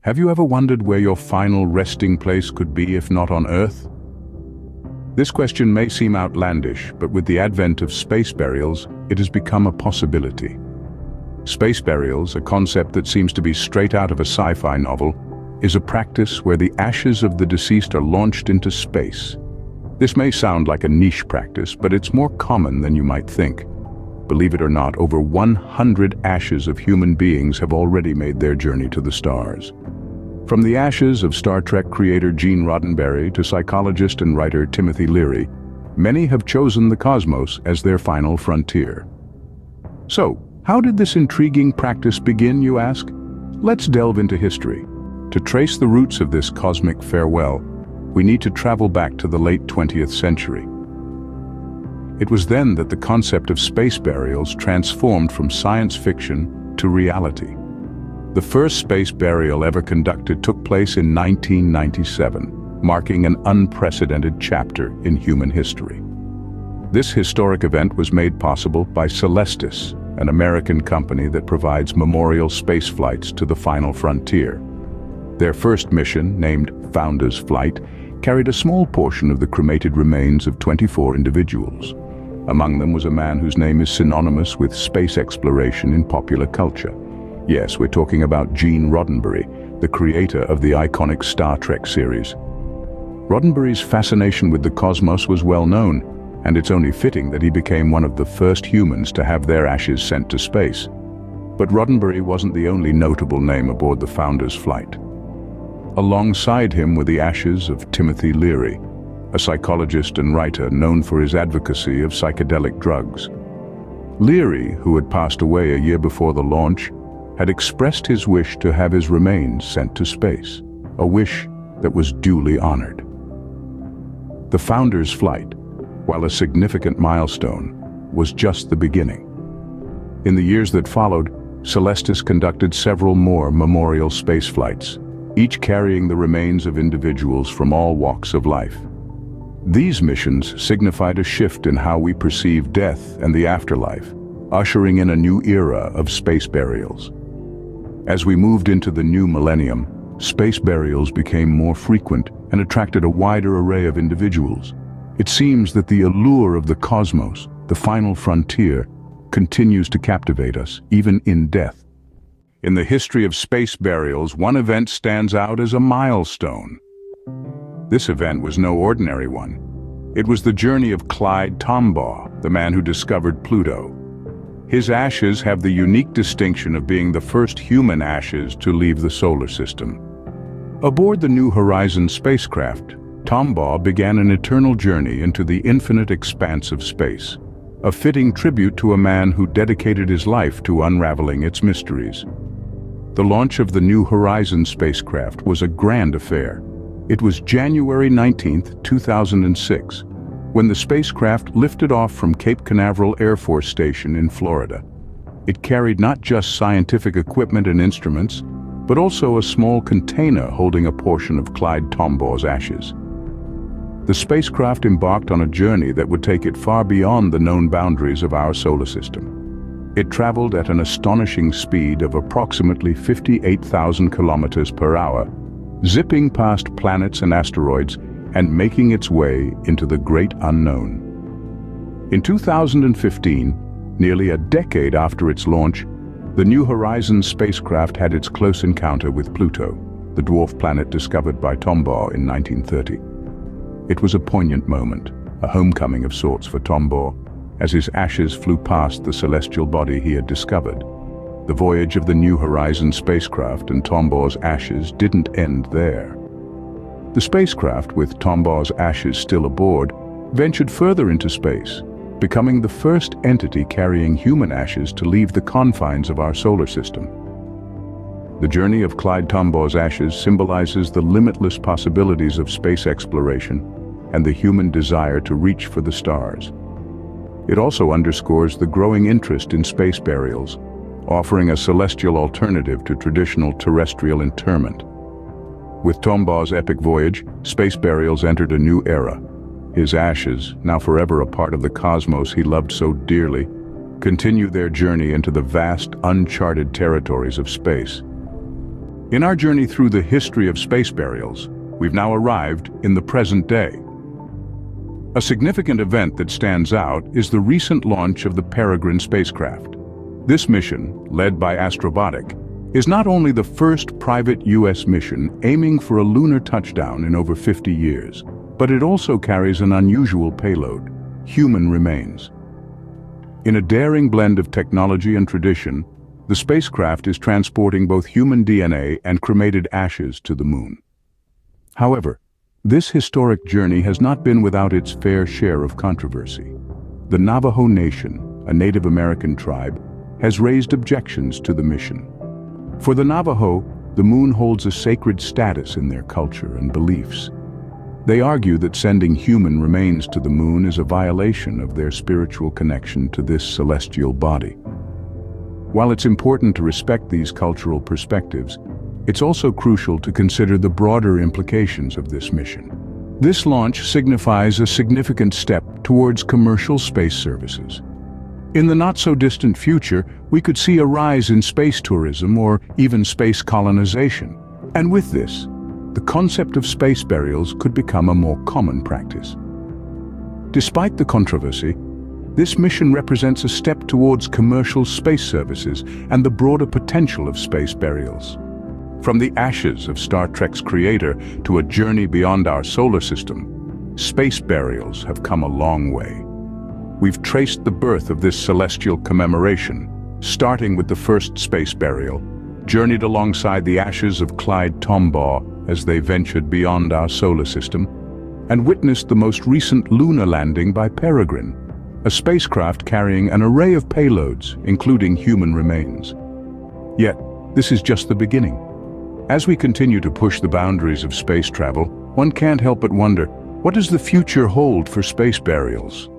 Have you ever wondered where your final resting place could be if not on Earth? This question may seem outlandish, but with the advent of space burials, it has become a possibility. Space burials, a concept that seems to be straight out of a sci-fi novel, is a practice where the ashes of the deceased are launched into space. This may sound like a niche practice, but it's more common than you might think. Believe it or not, over 100 ashes of human beings have already made their journey to the stars. From the ashes of Star Trek creator Gene Roddenberry to psychologist and writer Timothy Leary, many have chosen the cosmos as their final frontier. So, how did this intriguing practice begin, you ask? Let's delve into history. To trace the roots of this cosmic farewell, we need to travel back to the late 20th century. It was then that the concept of space burials transformed from science fiction to reality. The first space burial ever conducted took place in 1997, marking an unprecedented chapter in human history. This historic event was made possible by Celestis, an American company that provides memorial space flights to the final frontier. Their first mission, named Founders Flight, carried a small portion of the cremated remains of 24 individuals. Among them was a man whose name is synonymous with space exploration in popular culture. Yes, we're talking about Gene Roddenberry, the creator of the iconic Star Trek series. Roddenberry's fascination with the cosmos was well known, and it's only fitting that he became one of the first humans to have their ashes sent to space. But Roddenberry wasn't the only notable name aboard the Founders Flight. Alongside him were the ashes of Timothy Leary, a psychologist and writer known for his advocacy of psychedelic drugs. Leary, who had passed away a year before the launch, had expressed his wish to have his remains sent to space, a wish that was duly honored. The Founders Flight, while a significant milestone, was just the beginning. In the years that followed, Celestis conducted several more memorial space flights, each carrying the remains of individuals from all walks of life. These missions signified a shift in how we perceive death and the afterlife, ushering in a new era of space burials. As we moved into the new millennium, space burials became more frequent and attracted a wider array of individuals. It seems that the allure of the cosmos, the final frontier, continues to captivate us, even in death. In the history of space burials, one event stands out as a milestone. This event was no ordinary one. It was the journey of Clyde Tombaugh, the man who discovered Pluto. His ashes have the unique distinction of being the first human ashes to leave the solar system. Aboard the New Horizons spacecraft, Tombaugh began an eternal journey into the infinite expanse of space, a fitting tribute to a man who dedicated his life to unraveling its mysteries. The launch of the New Horizons spacecraft was a grand affair. It was January 19, 2006, when the spacecraft lifted off from Cape Canaveral Air Force Station in Florida. It carried not just scientific equipment and instruments, but also a small container holding a portion of Clyde Tombaugh's ashes. The spacecraft embarked on a journey that would take it far beyond the known boundaries of our solar system. It traveled at an astonishing speed of approximately 58,000 kilometers per hour, zipping past planets and asteroids and making its way into the great unknown. In 2015, nearly a decade after its launch, the New Horizons spacecraft had its close encounter with Pluto, the dwarf planet discovered by Tombaugh in 1930. It was a poignant moment, a homecoming of sorts for Tombaugh, as his ashes flew past the celestial body he had discovered. The voyage of the New Horizons spacecraft and Tombaugh's ashes didn't end there. The spacecraft, with Tombaugh's ashes still aboard, ventured further into space, becoming the first entity carrying human ashes to leave the confines of our solar system. The journey of Clyde Tombaugh's ashes symbolizes the limitless possibilities of space exploration and the human desire to reach for the stars. It also underscores the growing interest in space burials, offering a celestial alternative to traditional terrestrial interment. With Tombaugh's epic voyage, space burials entered a new era. His ashes, now forever a part of the cosmos he loved so dearly, continue their journey into the vast, uncharted territories of space. In our journey through the history of space burials, we've now arrived in the present day. A significant event that stands out is the recent launch of the Peregrine spacecraft. This mission, led by Astrobotic, is not only the first private U.S. mission aiming for a lunar touchdown in over 50 years, but it also carries an unusual payload: human remains. In a daring blend of technology and tradition, the spacecraft is transporting both human DNA and cremated ashes to the moon. However, this historic journey has not been without its fair share of controversy. The Navajo Nation, a Native American tribe, has raised objections to the mission. For the Navajo, the moon holds a sacred status in their culture and beliefs. They argue that sending human remains to the moon is a violation of their spiritual connection to this celestial body. While it's important to respect these cultural perspectives, it's also crucial to consider the broader implications of this mission. This launch signifies a significant step towards commercial space services. In the not-so-distant future, we could see a rise in space tourism or even space colonization. And with this, the concept of space burials could become a more common practice. Despite the controversy, this mission represents a step towards commercial space services and the broader potential of space burials. From the ashes of Star Trek's creator to a journey beyond our solar system, space burials have come a long way. We've traced the birth of this celestial commemoration, starting with the first space burial, journeyed alongside the ashes of Clyde Tombaugh as they ventured beyond our solar system, and witnessed the most recent lunar landing by Peregrine, a spacecraft carrying an array of payloads, including human remains. Yet, this is just the beginning. As we continue to push the boundaries of space travel, one can't help but wonder, what does the future hold for space burials?